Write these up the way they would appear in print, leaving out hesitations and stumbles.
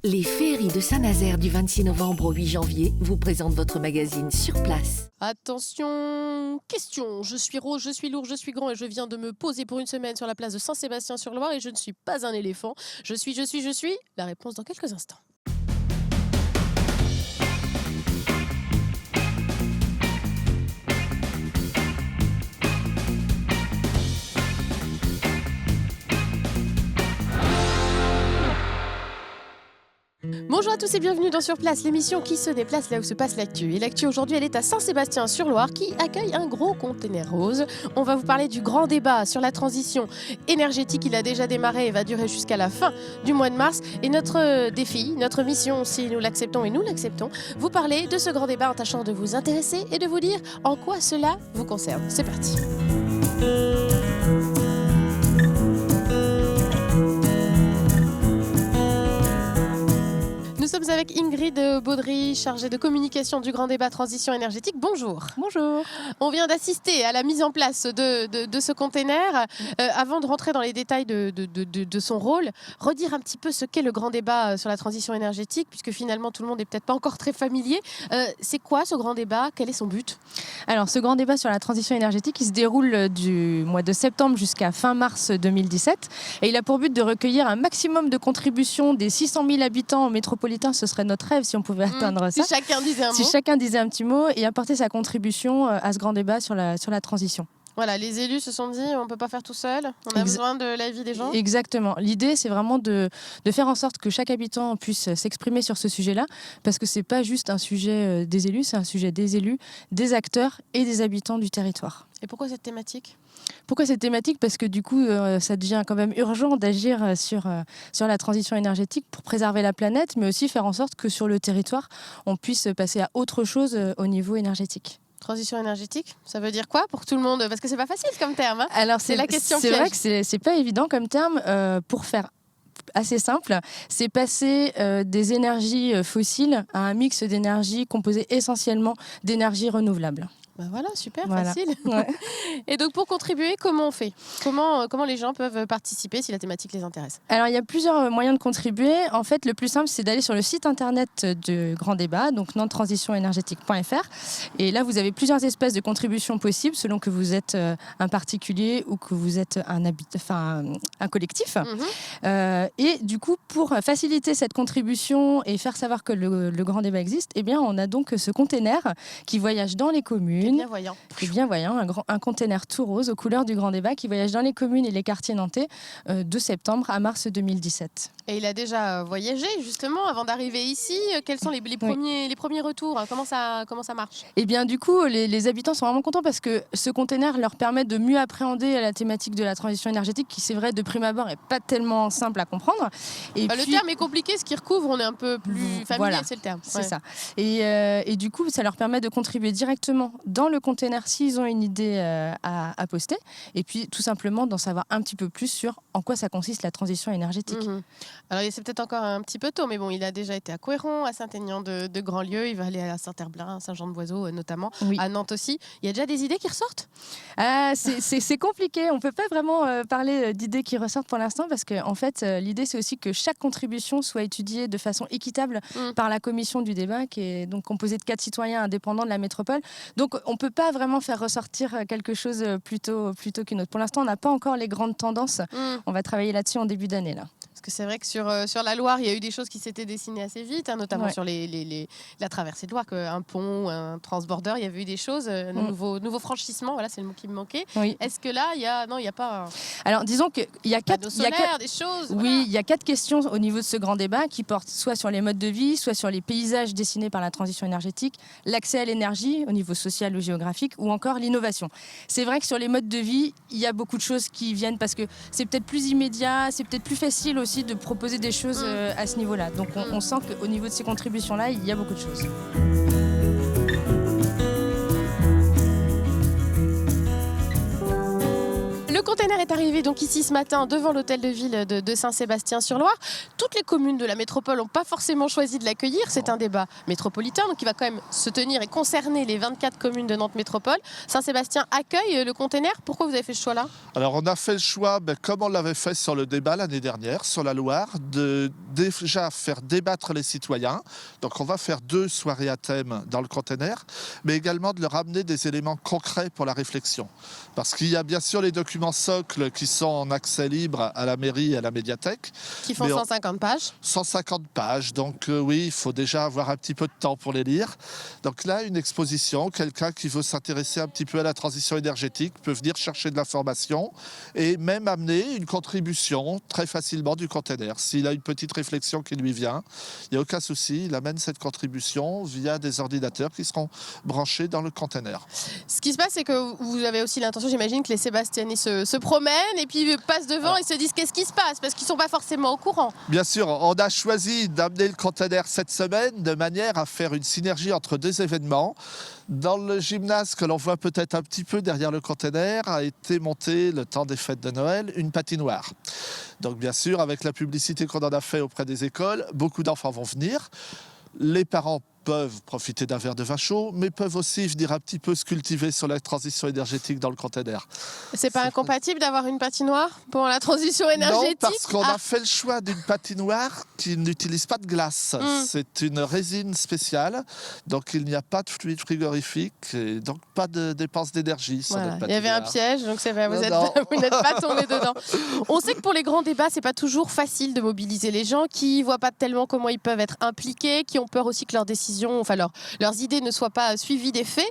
Les féeries de Saint-Nazaire du 26 novembre au 8 janvier vous présentent votre magazine Sur Place. Attention, question. Je suis rose, je suis lourd, je suis grand et je viens de me poser pour une semaine sur la place de Saint-Sébastien-sur-Loire et je ne suis pas un éléphant. Je suis. La réponse dans quelques instants. Bonjour à tous et bienvenue dans Sur Place, l'émission qui se déplace là où se passe l'actu. Et l'actu aujourd'hui, elle est à Saint-Sébastien-sur-Loire qui accueille un gros container rose. On va vous parler du grand débat sur la transition énergétique. Il a déjà démarré et va durer jusqu'à la fin du mois de mars. Et notre défi, notre mission, si nous l'acceptons et nous l'acceptons, vous parler de ce grand débat en tâchant de vous intéresser et de vous dire en quoi cela vous concerne. C'est parti. Nous sommes avec Ingrid Baudry, chargée de communication du Grand Débat Transition énergétique. Bonjour. Bonjour. On vient d'assister à la mise en place de ce container. Avant de rentrer dans les détails de son rôle, redire un petit peu ce qu'est le Grand Débat sur la transition énergétique, puisque finalement tout le monde n'est peut-être pas encore très familier. C'est quoi ce Grand Débat? Quel est son but? Alors, ce Grand Débat sur la transition énergétique, il se déroule du mois de septembre jusqu'à fin mars 2017. Et il a pour but de recueillir un maximum de contributions des 600 000 habitants métropolitains. Ce serait notre rêve si on pouvait atteindre ça. Si chacun disait un mot. Si chacun disait un petit mot et apporter sa contribution à ce grand débat sur la transition. Voilà, les élus se sont dit on ne peut pas faire tout seul, on a besoin de l'avis des gens. Exactement. L'idée, c'est vraiment de faire en sorte que chaque habitant puisse s'exprimer sur ce sujet-là, parce que ce n'est pas juste un sujet des élus, c'est un sujet des élus, des acteurs et des habitants du territoire. Et pourquoi cette thématique ? Pourquoi cette thématique ? Parce que du coup, ça devient quand même urgent d'agir sur la transition énergétique pour préserver la planète, mais aussi faire en sorte que sur le territoire, on puisse passer à autre chose au niveau énergétique. Transition énergétique, ça veut dire quoi pour tout le monde? Parce que c'est pas facile comme terme. Hein. Alors c'est la question. C'est vrai que c'est pas évident comme terme. Pour faire assez simple, c'est passer des énergies fossiles à un mix d'énergie composé essentiellement d'énergie renouvelable. Ben voilà, super, voilà. Facile. Ouais. Et donc pour contribuer, comment on fait? Comment les gens peuvent participer si la thématique les intéresse? Alors il y a plusieurs moyens de contribuer. En fait, le plus simple, c'est d'aller sur le site internet du Grand Débat, donc nantransitionénergétique.fr. Et là, vous avez plusieurs espèces de contributions possibles selon que vous êtes un particulier ou que vous êtes un collectif. Et du coup, pour faciliter cette contribution et faire savoir que le Grand Débat existe, eh bien, on a donc ce container qui voyage dans les communes. Qui est bien voyant. Un container tout rose aux couleurs du Grand Débat qui voyage dans les communes et les quartiers nantais de septembre à mars 2017. Et il a déjà voyagé justement avant d'arriver ici. Quels sont les premiers retours? Comment ça marche? Eh bien du coup, les habitants sont vraiment contents parce que ce container leur permet de mieux appréhender la thématique de la transition énergétique qui, c'est vrai, de prime abord n'est pas tellement simple à comprendre. Et puis, le terme est compliqué, ce qui recouvre, on est un peu plus familier, voilà, c'est le terme. C'est ça. Et du coup, ça leur permet de contribuer directement dans le container s'ils ont une idée à poster, et puis tout simplement d'en savoir un petit peu plus sur en quoi ça consiste la transition énergétique. Alors c'est peut-être encore un petit peu tôt, mais bon, il a déjà été à Couëron, à Saint-Aignan de Grandlieu, il va aller à Saint-Herblain, à Saint-Jean-de-Boiseau notamment, oui. À Nantes aussi. Il y a déjà des idées qui ressortent? C'est compliqué, on ne peut pas vraiment parler d'idées qui ressortent pour l'instant, parce que en fait, l'idée c'est aussi que chaque contribution soit étudiée de façon équitable par la commission du débat, qui est donc composée de 4 citoyens indépendants de la métropole. Donc on ne peut pas vraiment faire ressortir quelque chose plutôt qu'une autre. Pour l'instant, on n'a pas encore les grandes tendances. On va travailler là-dessus en début d'année. Là. Parce que c'est vrai que sur la Loire, il y a eu des choses qui s'étaient dessinées assez vite, notamment sur la traversée de Loire, un pont, un transborder, il y avait eu des choses, nouveau franchissement, voilà, c'est le mot qui me manquait. Oui. Est-ce que là, il n'y a pas... Alors, disons qu'il y a des choses. Oui, voilà. il y a 4 questions au niveau de ce grand débat qui portent soit sur les modes de vie, soit sur les paysages dessinés par la transition énergétique, l'accès à l'énergie au niveau social ou géographique, ou encore l'innovation. C'est vrai que sur les modes de vie, il y a beaucoup de choses qui viennent parce que c'est peut-être plus immédiat, c'est peut-être plus facile aussi de proposer des choses à ce niveau-là. Donc on sent qu'au niveau de ces contributions-là, il y a beaucoup de choses. Le container est arrivé donc ici ce matin devant l'hôtel de ville de Saint-Sébastien-sur-Loire. Toutes les communes de la métropole n'ont pas forcément choisi de l'accueillir. C'est un débat métropolitain donc qui va quand même se tenir et concerner les 24 communes de Nantes Métropole. Saint-Sébastien accueille le container. Pourquoi vous avez fait ce choix-là? Alors on a fait le choix, comme on l'avait fait sur le débat l'année dernière, sur la Loire, de déjà faire débattre les citoyens. Donc on va faire 2 soirées à thème dans le container, mais également de leur amener des éléments concrets pour la réflexion. Parce qu'il y a bien sûr les documents socles qui sont en accès libre à la mairie et à la médiathèque. Qui font 150 pages. 150 pages, donc oui, il faut déjà avoir un petit peu de temps pour les lire. Donc là, une exposition, quelqu'un qui veut s'intéresser un petit peu à la transition énergétique peut venir chercher de l'information et même amener une contribution très facilement du container. S'il a une petite réflexion qui lui vient, il n'y a aucun souci, il amène cette contribution via des ordinateurs qui seront branchés dans le container. Ce qui se passe, c'est que vous avez aussi l'intention, j'imagine, que les Sébastianais se promènent et puis passent devant et se disent qu'est-ce qui se passe, parce qu'ils ne sont pas forcément au courant. Bien sûr, on a choisi d'amener le container cette semaine de manière à faire une synergie entre 2 événements. Dans le gymnase que l'on voit peut-être un petit peu derrière le container a été montée, le temps des fêtes de Noël, une patinoire. Donc bien sûr, avec la publicité qu'on en a fait auprès des écoles, beaucoup d'enfants vont venir. Les parents peuvent profiter d'un verre de vin chaud, mais peuvent aussi venir un petit peu se cultiver sur la transition énergétique dans le container. C'est pas incompatible d'avoir une patinoire pour la transition énergétique? Non, parce qu'on a fait le choix d'une patinoire qui n'utilise pas de glace. C'est une résine spéciale, donc il n'y a pas de fluide frigorifique et donc pas de dépense d'énergie sur notre patinoire. Il y avait un piège, donc c'est vrai, vous n'êtes pas tombé dedans. On sait que pour les grands débats, c'est pas toujours facile de mobiliser les gens qui voient pas tellement comment ils peuvent être impliqués, qui ont peur aussi que leurs décisions, enfin leurs idées ne soient pas suivies des faits.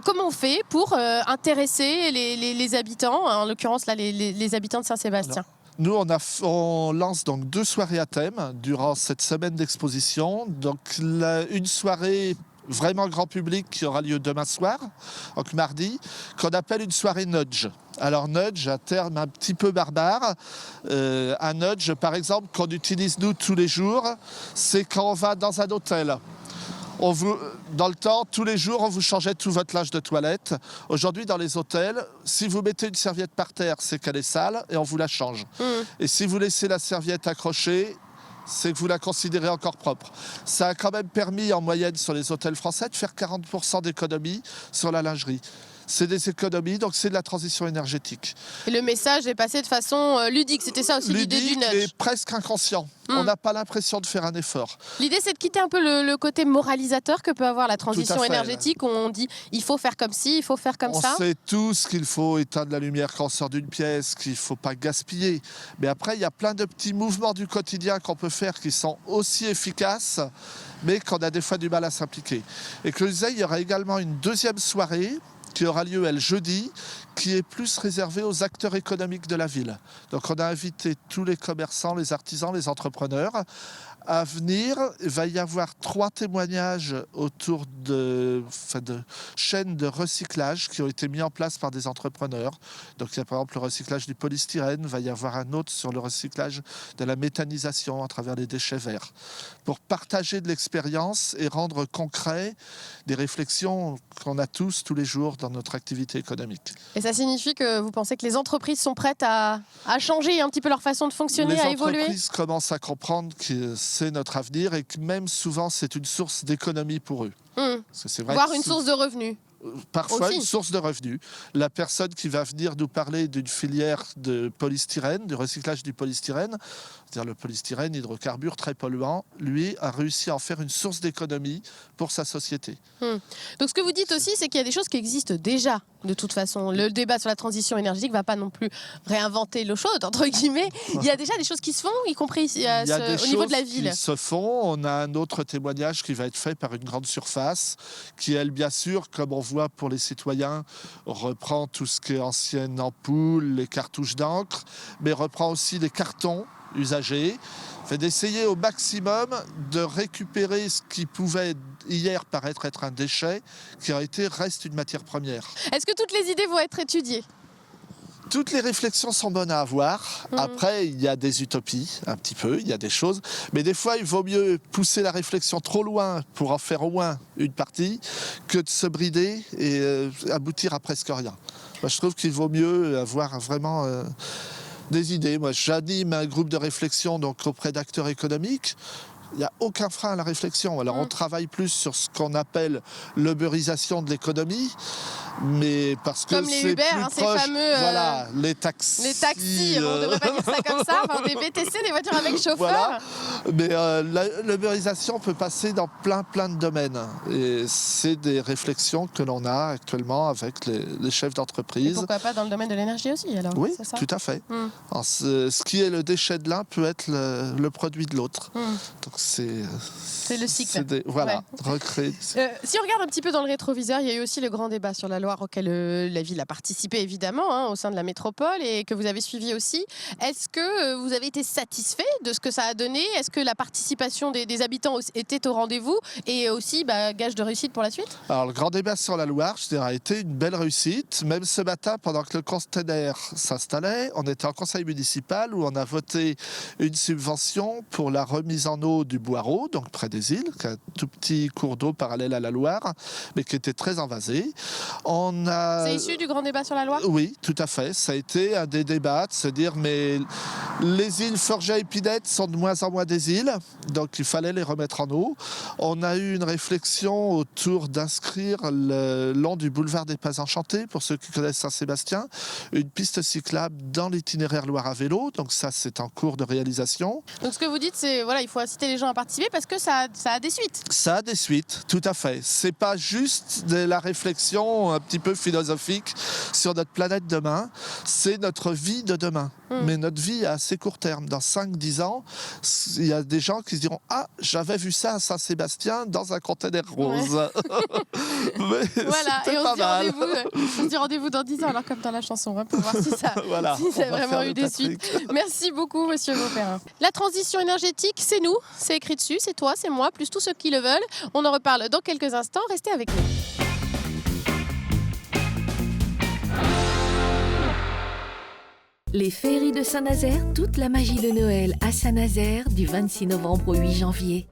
Comment on fait pour intéresser les habitants, en l'occurrence là, les habitants de Saint-Sébastien? Nous, on lance donc 2 soirées à thème durant cette semaine d'exposition. Donc une soirée vraiment grand public qui aura lieu demain soir, donc mardi, qu'on appelle une soirée nudge. Alors nudge, un terme un petit peu barbare. Un nudge, par exemple, qu'on utilise nous tous les jours, c'est quand on va dans un hôtel. Dans le temps, tous les jours, on vous changeait tout votre linge de toilette. Aujourd'hui, dans les hôtels, si vous mettez une serviette par terre, c'est qu'elle est sale et on vous la change. Et si vous laissez la serviette accrochée, c'est que vous la considérez encore propre. Ça a quand même permis, en moyenne, sur les hôtels français, de faire 40% d'économie sur la lingerie. C'est des économies, donc c'est de la transition énergétique. Et le message est passé de façon ludique, c'était ça aussi l'idée du nudge. Et presque inconscient. On n'a pas l'impression de faire un effort. L'idée, c'est de quitter un peu le côté moralisateur que peut avoir la transition énergétique, où on dit il faut faire comme ci, il faut faire comme ça. On sait tous qu'il faut éteindre la lumière quand on sort d'une pièce, qu'il ne faut pas gaspiller. Mais après, il y a plein de petits mouvements du quotidien qu'on peut faire qui sont aussi efficaces, mais qu'on a des fois du mal à s'impliquer. Et que je disais, il y aura également une 2e soirée qui aura lieu le jeudi, qui est plus réservée aux acteurs économiques de la ville. Donc on a invité tous les commerçants, les artisans, les entrepreneurs à venir. Il va y avoir 3 témoignages autour de chaînes de recyclage qui ont été mis en place par des entrepreneurs. Donc il y a par exemple le recyclage du polystyrène, il va y avoir un autre sur le recyclage de la méthanisation à travers les déchets verts, pour partager de l'expérience et rendre concret des réflexions qu'on a tous les jours dans notre activité économique. Et ça signifie que vous pensez que les entreprises sont prêtes à changer un petit peu leur façon de fonctionner, à évoluer? Les entreprises commencent à comprendre que c'est notre avenir et que même souvent c'est une source d'économie pour eux. C'est vrai, voire une source de revenus. Parfois aussi une source de revenus. La personne qui va venir nous parler d'une filière de polystyrène, du recyclage du polystyrène, c'est-à-dire le polystyrène, hydrocarbure très polluant, lui a réussi à en faire une source d'économie pour sa société. Donc ce que vous dites aussi, c'est qu'il y a des choses qui existent déjà, de toute façon. Le débat sur la transition énergétique ne va pas non plus réinventer l'eau chaude, entre guillemets. Il y a déjà des choses qui se font, y compris au niveau de la ville. Qui se font. On a un autre témoignage qui va être fait par une grande surface, qui, elle, bien sûr, comme on voit pour les citoyens, reprend tout ce qui est ancienne ampoule, les cartouches d'encre, mais reprend aussi les cartons usagés, fait d'essayer au maximum de récupérer ce qui pouvait hier paraître être un déchet, qui en été reste une matière première. Est-ce que toutes les idées vont être étudiées ? Toutes les réflexions sont bonnes à avoir. Après, il y a des utopies, un petit peu, il y a des choses. Mais des fois, il vaut mieux pousser la réflexion trop loin pour en faire au moins une partie que de se brider et aboutir à presque rien. Moi, je trouve qu'il vaut mieux avoir vraiment des idées. Moi, j'anime un groupe de réflexion donc, auprès d'acteurs économiques. Il n'y a aucun frein à la réflexion. Alors, on travaille plus sur ce qu'on appelle l'uberisation de l'économie. Mais parce que comme les c'est Uber, plus hein, ces proche, fameux voilà, les taxis. les taxis, on ne devrait pas dire ça comme ça, enfin, des VTC, des voitures avec chauffeur. Voilà. Mais l'uberisation peut passer dans plein de domaines. Et c'est des réflexions que l'on a actuellement avec les chefs Et d'entreprise. pourquoi pas dans le domaine de l'énergie aussi alors? Oui, c'est ça tout à fait. Alors, ce qui est le déchet de l'un peut être le produit de l'autre. Donc C'est le cycle. Voilà, recréer. Si on regarde un petit peu dans le rétroviseur, il y a eu aussi le grand débat sur la Loire auquel la ville a participé évidemment au sein de la métropole et que vous avez suivi aussi. Est-ce que vous avez été satisfait de ce que ça a donné? Est-ce que la participation des habitants était au rendez-vous et aussi gage de réussite pour la suite? Alors le grand débat sur la Loire, je dirais, a été une belle réussite. Même ce matin, pendant que le conteneur s'installait, on était en conseil municipal où on a voté une subvention pour la remise en eau du Boireau, donc près des îles, qui est un tout petit cours d'eau parallèle à la Loire, mais qui était très envasé. C'est issu du grand débat sur la Loire? Oui, tout à fait. Ça a été un des débats de se dire, mais les îles Forget et Pinette sont de moins en moins des îles, donc il fallait les remettre en eau. On a eu une réflexion autour d'inscrire le long du boulevard des Pas Enchantés, pour ceux qui connaissent Saint-Sébastien, une piste cyclable dans l'itinéraire Loire à vélo. Donc ça, c'est en cours de réalisation. Donc ce que vous dites, c'est voilà, il faut inciter les gens à participer parce que ça a des suites. Ça a des suites, tout à fait. C'est pas juste de la réflexion un petit peu philosophique sur notre planète demain, c'est notre vie de demain. Mais notre vie à assez court terme. Dans 5-10 ans, il y a des gens qui se diront « Ah, j'avais vu ça à Saint-Sébastien dans un conteneur rose. Ouais. » Voilà, et on se dit rendez-vous dans 10 ans, alors comme dans la chanson, pour voir si ça, voilà, si ça a vraiment eu des suites. Merci beaucoup, monsieur Vaupérin. La transition énergétique, c'est nous, c'est écrit dessus, c'est toi, c'est moi, plus tous ceux qui le veulent. On en reparle dans quelques instants, restez avec nous. Les féeries de Saint-Nazaire, toute la magie de Noël à Saint-Nazaire du 26 novembre au 8 janvier.